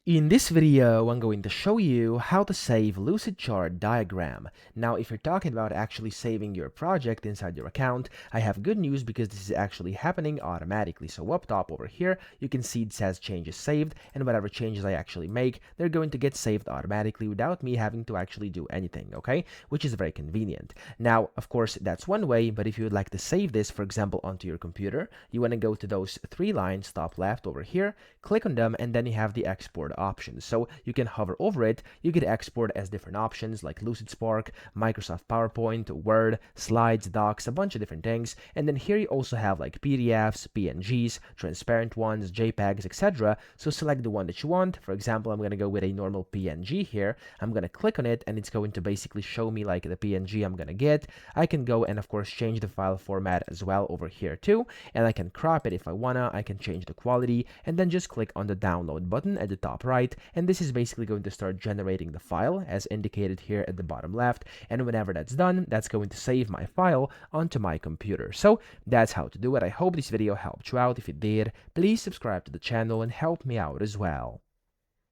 In this video, I'm going to show you how to save Lucidchart diagram. Now, if you're talking about actually saving your project inside your account, I have good news because this is actually happening automatically. So up top over here, you can see it says changes saved, and whatever changes I actually make, they're going to get saved automatically without me having to actually do anything, okay? Which is very convenient. Now, of course, that's one way, but if you would like to save this, for example, onto your computer, you want to go to those three lines top left over here, click on them, and then you have the export options. So you can hover over it. You can export as different options like Lucid Spark, Microsoft PowerPoint, Word, Slides, Docs, a bunch of different things. And then here you also have like PDFs, PNGs, transparent ones, JPEGs, etc. So select the one that you want. For example, I'm going to go with a normal PNG here. I'm going to click on it and it's going to basically show me like the PNG I'm going to get. I can go and of course change the file format as well over here too. And I can crop it if I wanna. I can change the quality and then just click on the download button at the top right, and this is basically going to start generating the file as indicated here at the bottom left, and whenever that's done, that's going to save my file onto my computer. So that's how to do it. I hope this video helped you out. If it did, please subscribe to the channel and help me out as well.